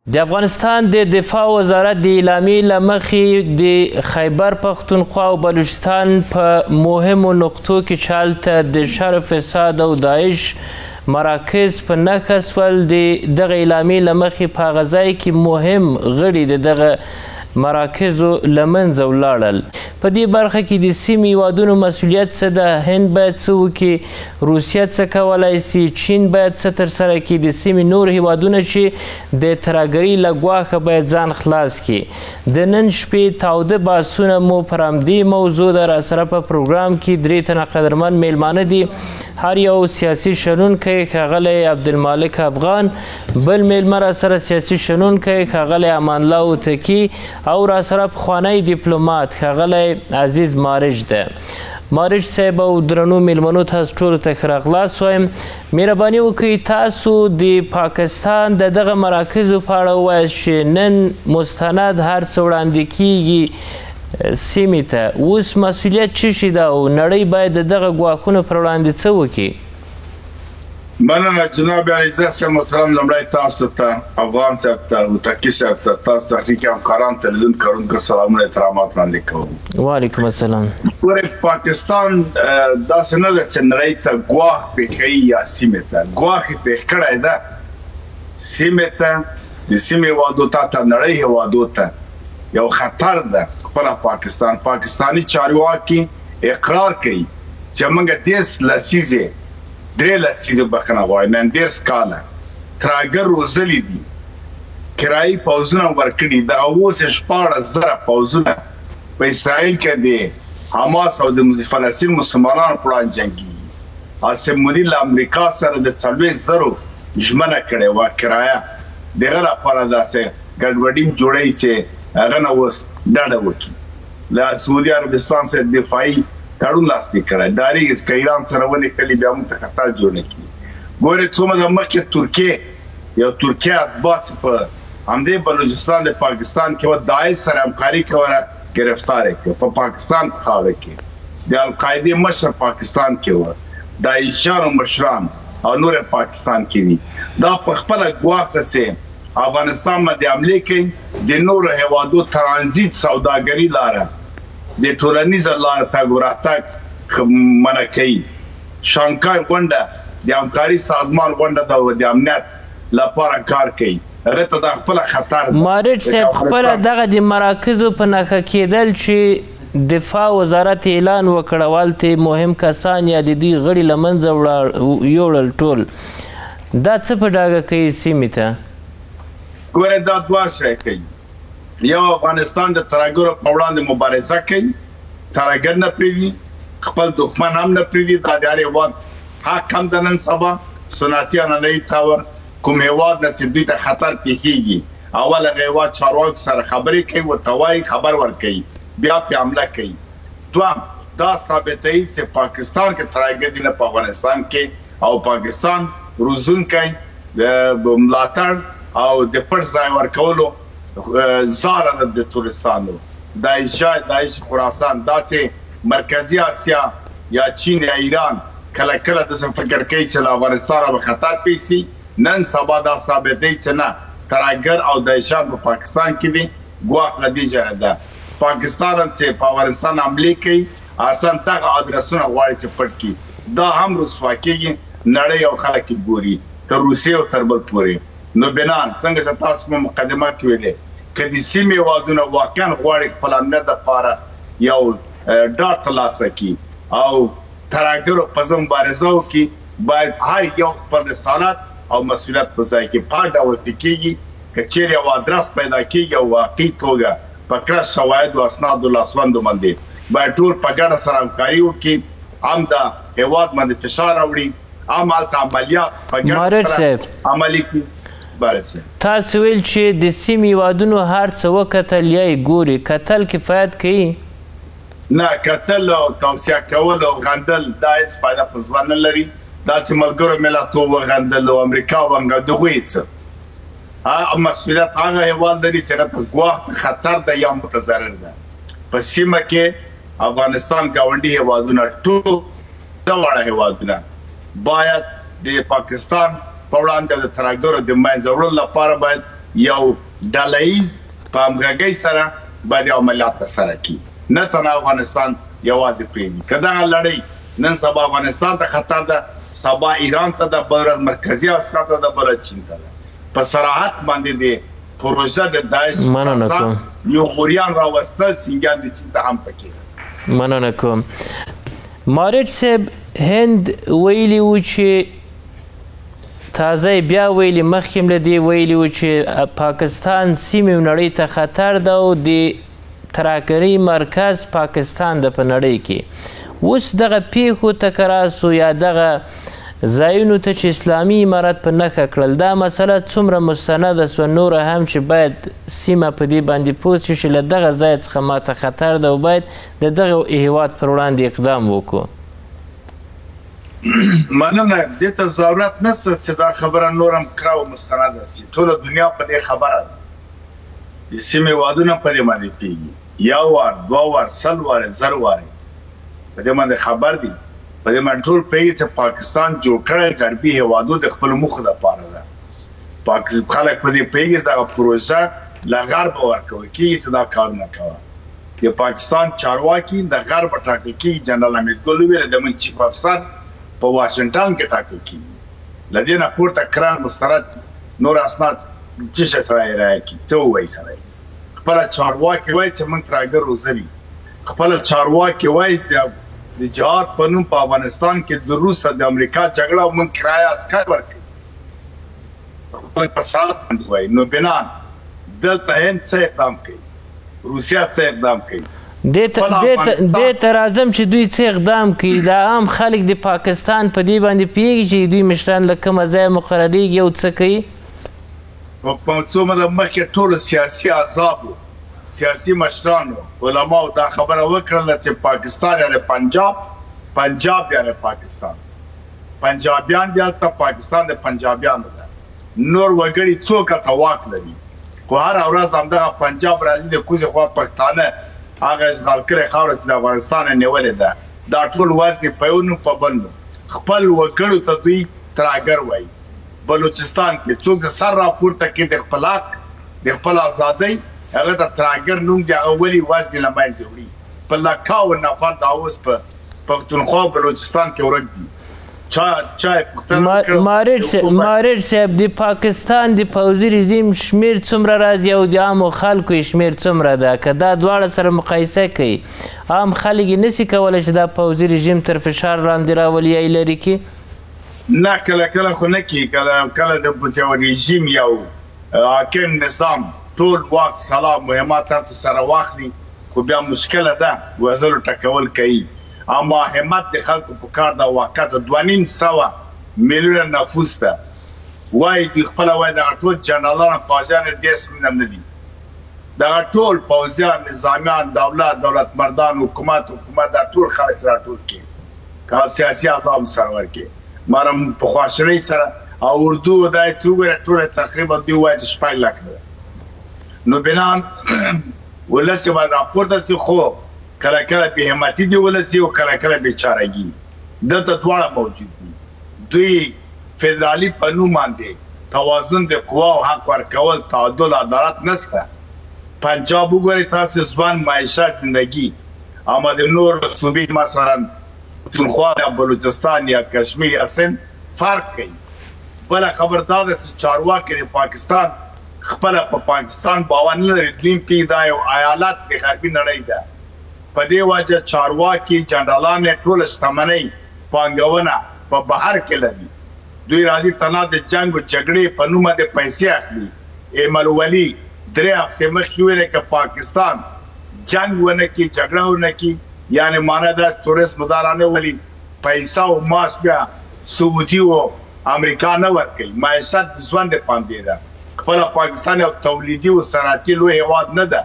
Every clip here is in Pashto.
د افغانستان د دفاع وزارت د اعلامیې له مخې د خیبر پښتونخوا او بلوچستان په مهمو نقطو کې چې هلته د شر فساد او داعش مراکز په نښه سول د دغه اعلامیې له مخې په هغه ځای کې مهم غړي د دغه مراکزو له منځه ولاړل. په دې برخه کې د سیمې هیوادونو مسؤلیت څه ده؟ هند باید څه وکړي؟ روسیه څه کولی سي؟ چین باید څه ترسره کړي؟ د سیمې نور هیوادونه چې د ترهګرۍ له ګواښه باید ځان خلاص کړي. د نن شپې تاوده بحثونه مو پر همدې موضوع ده. راسره په پروګرام کې 3 تنه قدرمن میلمانه دي. هر یو سیاسي شنونکی ښاغلی عبدالمالک افغان، بل میلمه راسره سیاسي شنونکی ښاغلی امان الله هوتکي او راسره پخوانی دیپلومات ښاغلی عزیز مارج ده. مارج صاحب او درنو میلمنو تاسو ټولو ته ښه راغلاست وایم. مهرباني وکړئ تاسو د پاکستان د دغه مراکزو په اړه ووایاست چې نن مستند هر څه وړاندې کیږي سیمې ته. اوس مسؤلیت څه شي ده او نړۍ باید د دغه ګواښونو پر وړاندې څه وکړي؟ مننه جناب عزیز صاحب محترم. لومړی تاسو ته افغان صاحب ته هوتکي صاحب ته تاسو تحقیقي همکاران ته لیدونکو سلامونه احترامات وړاندې کوم. وعلیکم السلام. ګورئ پاکستان داسې نه ده چې نړۍ ته ګواښ پېښ کوي یا سیمې ته ګواښ یې پېښ کړی ده. سیمې ته د سیمې هېوادو ته نړۍ هېوادو ته یو خطر ده. خپله پاکستاني چارواکي اقرار کوي چې موږ 3 لسیزې بخښنه غواړي نن 10 کاله ترهګر روزلي دي، کرایي پوځونه ورکړي. دغه اوس 14,000 پوځونه په اسرائیل کې د حماس او د فلسطین مسلمانانو پر وړاندې جنګېږي. عاصم منیر له امریکا سره د 40,000 ژمنه کړې وه کرایه. دغه لپاره داسې ګډوډي جوړوي چې هغه نه اوس ډډه وکړي. له سعودي عربستان سره دفاعي تړون لاسلیک کړی. ډارېږي که ایران سره ونښلي بیا موږ ته خطر جوړ نه کړي. ګورئ څومره مخکې یو ترکیه اتباع چې په همدې بلوچستان د پاکستان کې وه داعش سره همکاري کوله ګرفتار یې کړه په پاکستان په خاوره کې. د القاعدې مشر پاکستان کې وه، داعشیانو مشران او نور پاکستان کې دي. دا په خپله ګواښ رسې افغانستان باندې حملې کوي. د نورو هېوادو ترانزیت سوداګري لاره د ټولنیزه لاره تګ وراتګ منع کوي. شانګهای غونډه د همکاري سازمان غونډه ده د امنیت لپاره کار کوي. هغه ته دا خپله خطر ده. مارج صاحب خپله دغه د مراکزو په نښه کېدل چې دفاع وزارت اعلان وکړ هلته مهم کسان یا د دوی غړي له منځه یوړل ټول، دا څه په ډاګه کوي سیمې ته؟ ګوره دا دوه شی کوي. یو افغانستان د ترهګرو په وړاندې مبارزه کوي، ترهګر نه پرېږدي، خپل دښمن هم نه پرېږدي. دا د هر هېواد حق هم د نن سبا صنعتي عنعنوي طور کوم هېواد نه چې دوی ته خطر پېښېږي اول هغه هېواد چارواکو سره خبرې کوي، ورته وایي خبر ورکوي، بیا پرې حمله کوي. دوهم دا ثابتوي چې پاکستان کې ترهګر دي نه په افغانستان کې، او پاکستان روزونکی د ملاتړ او د پټ ځای ورکولو ځاله ده د تورستانو. داعش خراسان دا چې مرکزي اسیا یا چین یا ایران کله کله داسې فکر کوي چې له افغانستانه به خطر پیښ شي. نن سبا دا ثابتوي چې نه، ترهګر او داعشیان په پاکستان کې دي. ګواښ له دې جهته ده پاکستان هم چې په افغانستان حملې کوي اسان دغه ادرسونه غواړي چې پټ کړي. دا هم رسوا کېږي، نړۍ او خلک یې ګوري تر روسیې او تر بل پورې. نو بنان څنګه چې تاسو په مقدمه کې ویلې که د سیمې هېوادونه واقعا غواړي خپل امنیت دپاره یو ډاډ ترلاسه کړي او ترهګرو په ضد مبارزه وکړي، باید هر یو خپل رسالت او مسؤلیت په ځای کې په هر ډول کېږي. که چیرې یو ادرس پیدا کېږي او واقعي توګه په کره شواهدو اسنادو لاسوندو باندې باید ټول په ګډه سره همکاري وکړي، هم د هېواد باندې فشار راوړي، هم هلته عملیات په ګډه سره عملي کړي. تاسو ویل چې د سیمې هېوادونو هر څه وکتل یا یې ګوري، کتل کفایت کوي؟ نه، کتل او توصیه کول او غندل دا هېڅ فایده په ځوان نه لري. دا چې ملګرو ملتو وغندل او امریکا وغندل د هغوی څه مسؤلیت هغه هېواد لري چې هغه ته ګواښ خطر ده یا متضرر ده. په سیمه کې افغانستان ګاونډي هېوادونه ټول دواړه هېوادونه باید د پاکستان په وړاندې د ترهګرو د منځه وړلو لپاره باید یو ډلهییز په همغږۍ سره باید عملیات ترسره کړي، نه تنها افغانستان یوازې پرېږدي. که دغه لړۍ نن سبا افغانستان ته خطر ده، سبا ایران ته ده، بله ورځ مرکزي اسیا ته ده، بله چین ته ده. په صراحت باندې د پروژه د داعش یو خوریان راوستل سینګیان د چین ته هم پکې ده. مننه کوم. مارچ صاحب هند ویلي و چې تازه بیا ویلي، مخکې له دې ویلي و چې پاکستان سیمې نړۍ ته خطر ده او د تراکري مرکز پاکستان ده په نړۍ کې. اوس دغه پیښو ته که راسو یا دغه ځایونو ته چې اسلامي امارت په نښه کړل، دا مسله څومره مستنده سوه نوره هم چې باید سیمه په دې باندې پوه شي چې له دغه ځای څخه ماته خطر ده او باید د دغه هیواد پر وړاندې اقدام وکړو؟ مننه. دې ته ضرورت نشته چې دا خبره نور هم کره او مستنده شي. ټوله دنیا په دې خبره ده. د سیمې هیوادونه په دې باندې پوهېږي، یو وار، دوه وار، سل وارې، زر وارې په دې باندې خبر دي. په دې باندې ټول پوهېږي چې پاکستان جوړ کړی غربي هیوادو د خپلو موخو دپاره ده. خلک په دې پوهېږي چې دغه پروژه له غربه ورکول کېږي چې دا کارونه کوه. د پاکستان چارواکي د غربه ټاکل کېږي. جنرال امیرګل وویل د من چیف افسر په واشنګټن کې ټاکل کېږي. له دې نه پورته کرار مستند نور اسناد څه شی سره یې رایه کړي، څه ووایي سره یې. خپله چارواکي وایي چې موږ ترهګر روزلي. خپله چارواکي وایي د جهاد په نوم په افغانستان کې د روس او د امریکا جګړه او موږ کرایه عسکر ورکوي. خپل په سات باندې وایي. نو بنان دلته هند څه اقدام کوي، روسیه څه اقدام کوي. دې ته راځم چې دوی څه اقدام کوي. دا عام خلک د پاکستان په دې باندې پوهېږي چې دوی مشران له کومه ځایه مقرریږي او څه کوي؟ په څو مده مخکې ټولو سیاسي احزابو، سیاسي مشرانو، علماو دا خبره وکړله چې پاکستان یعنې پنجاب یعنې پاکستان، پنجابیان دي هلته، پاکستان د پنجابیانو ده. نور وګړي څوک هلته واک لري، خو هره ورځ همدغه پنجاب راځي د کوزې خوا پښتانه هغه اشغال کړې خاوره چې د افغانستان یې نیولې ده. دا ټول وزن په یو نوم په بل نوم. خپل وګړو ته دوی ترهګر وایي. بلوچستان کې څوک د سر راپورته کړي د خپل حق، د خپل ازادۍ، هغه د ترهګر نوم دی. هغه ولې وزن له منځه وړي؟ په لکاو نفر دا اوس په پښتونخوا بلوچستان کې ورک دي. مارج صاحب د پاکستان د پوځي رژیم شمیر څومره راځي او د عامو خلکو یې شمیر څومره ده؟ که دا دواړه سره مقایسه کوي، عام خلک یې نشي کولی چې دا پوځي رژیم تر فشار لاندې راولي یا یې لرې کړي؟ نه، کله کله خو نه کېږي. کله د یو رژیم یو حاکم نظام ټول واک سلا مهمات هر څه سره واخلي، خو بیا مشکله ده، وزلو ټکول کوي. اما همت د خلکو په کار ده. واقعا 2.5 میلیونه نفوس ده. وایي دوی خپله وایي دغه ټول جنرالان او پوځیان یې 10 میلیونه نه دي. دغه ټول پوځیان، نظامیان، دولت مردان، حکومت دا ټول خلک سره راټول کړي، که سیاسي احزاب سره ورکړي. مارم په خواشنۍ سره او اردو دا یې څه وګوره ټوله تقریبا دوی وایي چې 6 لک ده. نو بنان ولس یې باید راپورته شي، خو کله کله بې همتي دي ولسي او کله کله بېچارهګي. دلته دواړه موجود دي. دوی فدرالي په نوم باندې توازن د قوا او حق ورکول، تعادل، عدالت نشته. پنجاب وګورئ تاسو، ځوان معیشت، زندگی. اما د نور صوبې مثلا پښتونخوا یا بلوچستان یا کشمیر یا سند فرق کوي. بله خبر دا ده چې چارواکي د پاکستان خپله په پاکستان باور نه لري. دوی پوهېږي دا یو ایالت د غربي نړۍ ده. په دې وجه چارواکي، جنرالان یې ټوله شتمنۍ، پانګونه په بهر کې لري. دوی راځي تنها د جنګ او جګړې په نوم باندې پیسې اخلي. ایمل ولي 3 هفتې مخکې ویلې که پاکستان جنګ ونه کړي، جګړه ونه کړي، یعنې معنا دا تورست مدارانه ولي پیسه او ماس بیا سعودي او امریکا نه ورکوي. معیشت د ژوند د پاندې ده. خپله پاکستان یو تولیدي او صنعتي لوی هېواد نه ده.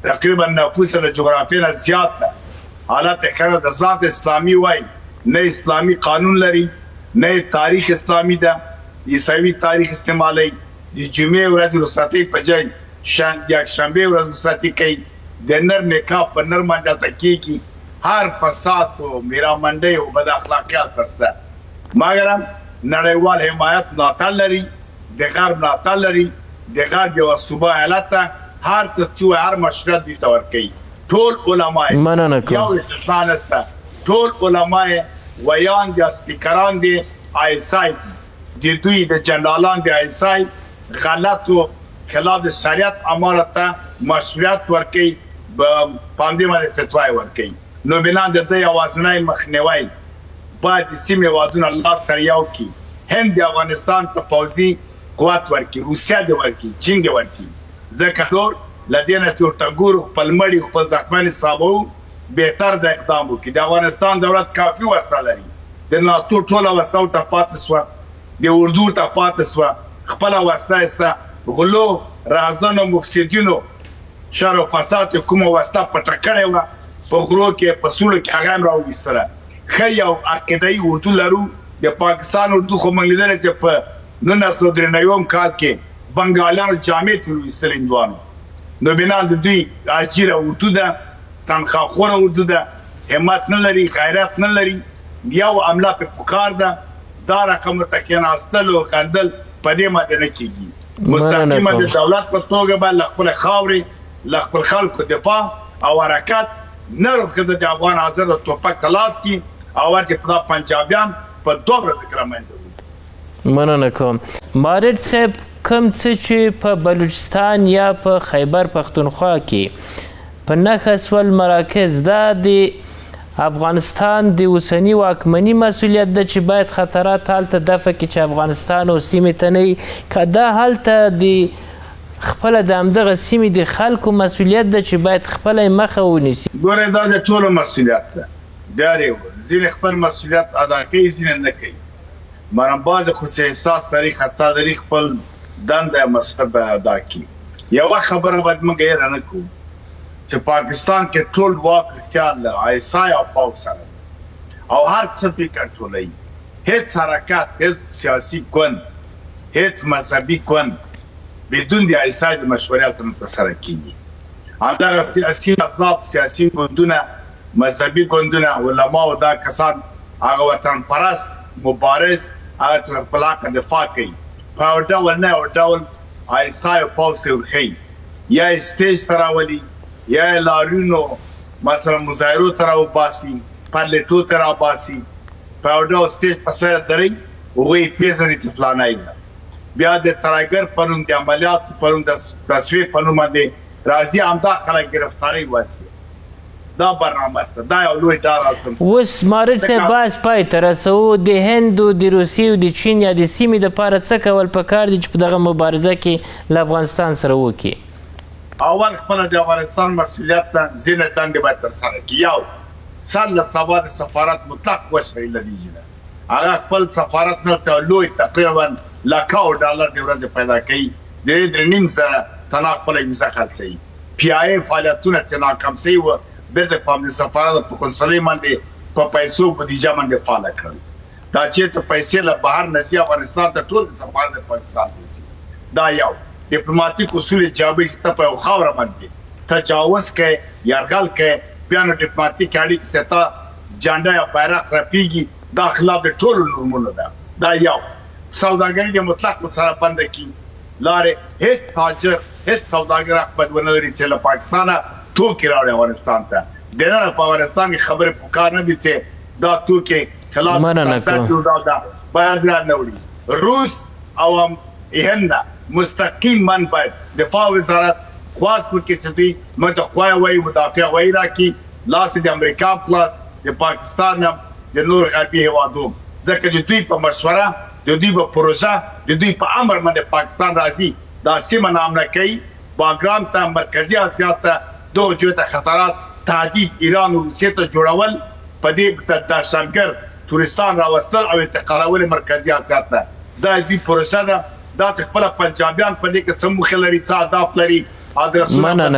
تقریبا نفوس له جغرافیې نه زیات ده. حالت یې ښه د ذات اسلامي وایي، نه اسلامي قانون لري، نه تاریخ اسلامي ده. عیسوي تاریخ استعمالوي. د جمعې ورځې رخصتۍ په ځای یکشنبې ورځ رخصتي کوي. د نر نکاح په نر باندې هلته کېږي. هر فساد او میرامنډۍ او بد اخلاقیات پرسته. مګر نړیوال حمایت ملاتړ لري، د غرب ملاتړ لري. د غرب یوه صوبه ایالت ته هر څه چې هر مشروعیت دوی ته ورکوي. ټول علما یو استثنا نشته، ټول علما ویان دي، سپیکران دي، ISI د دوی د جنرالان د ISI غلطو خلاف د شریعت امانه ته مشروعیت ورکوي، په همدې باندې فتوای ورکوي. نو بنا د دې یوازینی مخنیوی باید د سیمې هېوادونه لاس سره یو کړي. هند د افغانستان ته پوځي قوت ورکړي، روسیه دې ورکړي، چین دې ورکړي. ځکه نور له دې نه چې ورته ګورو خپل مړي خپل زخمیان حسابوو، بهتر د اقدام وکړي. د افغانستان دولت کافي وسله لري، د ناتو ټوله وسله ورته پاتې شوه، د اردو ورته پاتې شوه، خپله وسله یې شته. غلو رازنو مفسدینو شر او فساد چې کومه وسله پټه کړې وه په غرو کې په سوړو کې هغه هم راوویستله. ښه یو عقیدهیي اردو لرو. د پاکستان اردو خو موږ لیدلی چې په 1993 کال کې بنګالیانو جامې ترې ویستلې هندوانو. نو بنا د دوی عاجله اردو ده، تنخواخوره اردو ده، همت نه لري، غیرت نه لري. یو عمله پې پکار ده، دا رقم ورته کېناستل او خندل په دې باندې نه کېږي. مستقیمه د دولت په توګه به له خپلې خاورې له خپل خلکو دفاع او حرکت نه ورکړه د افغان حاضر د ټوپک ته لاس کړي او ورکړي په دا پنجابیان په 2 ورځو کې رامنځته وي. مننه کوم. مارد صاحب، کوم څه چې په بلوچستان یا په خیبر پښتونخوا کې په نښه سول مراکز، دا د افغانستان د اوسني واکمني مسؤلیت ده چې باید خطرات هلته دفع کړي چې افغانستان او سیمې ته نه وي، که دا هلته د خپله د همدغه سیمې د خلکو مسؤلیت ده چې باید خپله یې مخه ونیسي؟ ګوره دا د ټولو مسؤلیت ده. دا ځینې خپل مسؤلیت ادا کوي، ځینې نه کوي. مرمباز خو څه احساس لري، خطا لري، خپل دنده مثبت ادا کړي. یوه خبره باید موږ هېره نه کړو چې پاکستان کې ټول واک اختیار له ISI او پوځ سره او هر څه پرې کنټرولوي. هېڅ حرکت، هېڅ سیاسي ګوند، هېڅ مذهبي ګوند بدون د ISI د مشورت نه ترسره کېږي. همدغه سیاسي احزاب، سیاسي ګوندونه، مذهبي ګوندونه، علما او دا کسان هغه وطن پرست مبارز هغه چې خپل حق دفاع کوي، په یو ډول نه یو ډول ISI او پوځ ته ورښیي، یا یې سټیج ته راولي، یا یې لاریونو مثلا مظاهرو ته راوباسي، پارلیټو ته راباسي، په یو ډول سټیج په سر دروي، هغوی یې پېژني چې فلانی ده. بیا د ترایګر په نوم، د عملیاتو په نوم، د تصفیې په نوم باندې راځي همدا خلک ګرفتاري واسي. دا برنامه ده، دا یو لوی ډار او تمثیل. اوس مارد صاحب بحث پای ته رسوو. د هند او د روسیې او د چین یا د سیمې دپاره څه کول پکار دي چې په دغه مبارزه کې له افغانستان سره وکړي؟ اول خپله د افغانستان مسؤلیت ته ځینې دندې باید ترسره کړي. یو سر له سبا د سفارت مطلق وشوي له دې نه، هغه خپل سفارت نه ته لوی تقریبا $1,00,000 د ورځې پیدا کوي، د 3.5 سره تنها خپله ویزه خرڅوي. PIA فعالیتونه چې ناکام سوي وه بیرته په همدې سفارت په قنصلۍ باندې په پیسو بودیجه باندې فعاله کړل. دا چېرته پیسې له بهر نه ځي افغانستان ته، ټول د سفارت د پاکستان ته ځي. دا یو ډیپلوماټیک اصول جابې چې ته په یو خاوره باندې تجاوز کوې، یرغل کوې، بیا نو ډیپلوماټیک اړیکې چې ته جنډه یا بیرغ رپېږي، دا خلاف د ټولو نورمونو ده. دا یو. سوداګري د مطلق سره بنده کړي، لارې هېڅ تاجر، هېڅ سوداګر حق باید ونه لري چې له پاکستانه توکي راوړي افغانستان ته. دننه په افغانستان کې خبرې پکار نه دي چې دا توکي خلاف باید را نه وړي. روس او هند مستقیما باید دفاع وزارت خواست وکړي چې دوی موږ ته خوا وایي، مدافع وایي راکړي، لاس د امریکا پلاس د پاکستان هم د نور غربي هېوادو، ځکه د دوی په مشوره، د دوی په پروژه، د دوی په امر باندې پاکستان راځي دا سیمه نامنه کوي. باګرام ته، مرکزي اسیا ته دغه جوړ ته خطرات تهدید ایران او روسیې ته جوړول، په دې دهشتګر تورستان راوستل او انتقالول مرکزي اسیا ته، دا دوی پروژه ده. دا چې خپله پنجابیان په دې کې څه موخې لري، څه اهداف لري، ادرسونه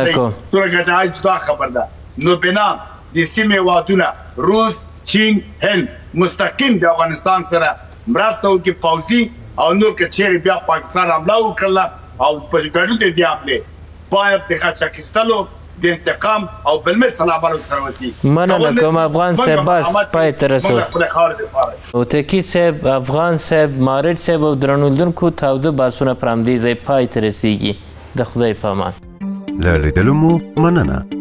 ګټه جدا خبر ده. نو بنا د سیمې هېوادونه روس، چین، هند مستقیم د افغانستان سره مرسته وکړي پوځي، او نور که چیرې بیا پاکستان حمله وکړله او په ګډو ته دې حملې باید د غچ اخیستلو د انتقام او بالمثل عمل سره وسی مننه کوم افغان صاحب بس پای ته رسو هوتکی صاحب افغان صاحب مارج صاحب او درنولیدونکو تاوده باسونه پر همدې ځای پای ته رسیږي د خدای په امان له لیدلو مو مننه